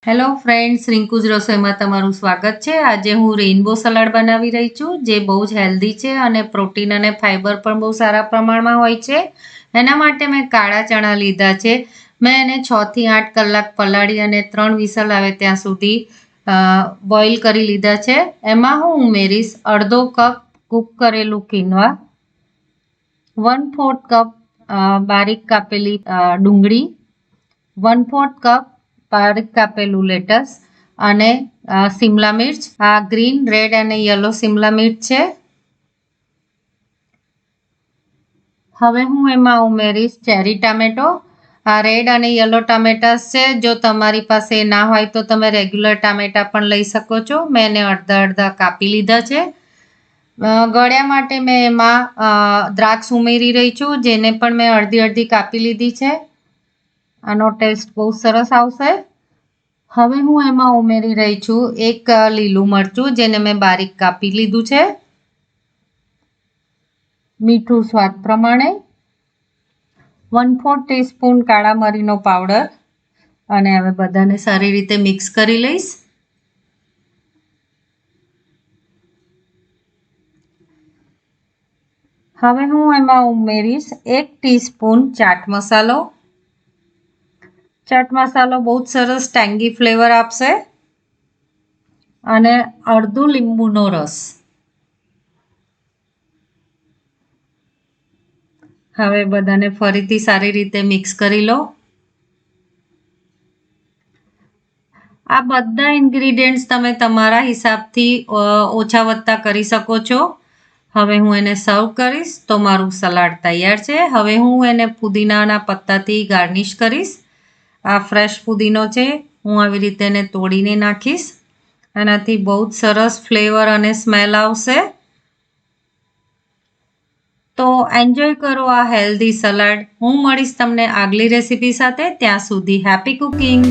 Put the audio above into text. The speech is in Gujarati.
હેલો ફ્રેન્ડ્સ, રિંકુજ રસોઈમાં તમારું સ્વાગત છે। આજે હું રેઇનબો સલાડ બનાવી રહી છું, જે બહુ જ હેલ્ધી છે અને પ્રોટીન અને ફાઇબર પણ બહુ સારા પ્રમાણમાં હોય છે। એના માટે મેં કાળા ચણા લીધા છે। મેં એને 6 થી 8 કલાક પલાળી અને 3 વિસલ આવે ત્યાં સુધી બોઇલ કરી લીધા છે। એમાં હું ઉમેરીશ અડધો કપ કૂક કરેલું કિનવા, 1/4 કપ બારીક કાપેલી ડુંગળી, 1/4 કપ બારીક કાપેલું લેટસ અને શિમલા મિર્ચ। આ ગ્રીન, રેડ અને યલો શિમલા મિર્ચ છે। હવે હું એમાં ઉમેરીશ ચેરી ટામેટો। આ રેડ અને યલો ટામેટા છે। જો તમારી પાસે ના હોય તો તમે રેગ્યુલર ટામેટા પણ લઈ શકો છો। મેં એને અડધા અડધા કાપી લીધા છે। ગળ્યા માટે મેં એમાં દ્રાક્ષ ઉમેરી રહી છું, જેને પણ મેં અડધી અડધી કાપી લીધી છે। આનો ટેસ્ટ બહુ સરસ આવશે। હવે હું એમાં ઉમેરી રહી છું એક લીલું મરચું, જેને મેં બારીક કાપી લીધું છે। મીઠું સ્વાદ પ્રમાણે, 1/4 ટીસ્પૂન કાળા મરીનો પાવડર અને હવે બધાને સારી રીતે મિક્સ કરી લઈશ। હવે હું એમાં ઉમેરીશ 1 ટીસ્પૂન ચાટ મસાલો। ચાટ મસાલો બહુ જ સરસ ટેંગી ફ્લેવર આપશે અને અડધું લીંબુનો રસ। હવે બધાને ફરીથી સારી રીતે મિક્સ કરી લો। આ બધા ઇન્ગ્રીડિયન્ટ્સ તમે તમારા હિસાબથી ઓછા વધતા કરી શકો છો। હવે હું એને સર્વ કરીશ તો મારું સલાડ તૈયાર છે। હવે હું એને પુદીનાના પત્તાથી ગાર્નિશ કરીશ। આ ફ્રેશ પુદીનો છે, હું આવી રીતે એને તોડીને નાખીશ। એનાથી બહુ જ સરસ ફ્લેવર અને સ્મેલ આવશે। તો એન્જોય કરો આ હેલ્ધી સલાડ। હું મળીશ તમને આગલી રેસીપી સાથે। ત્યાં સુધી હેપી કુકિંગ।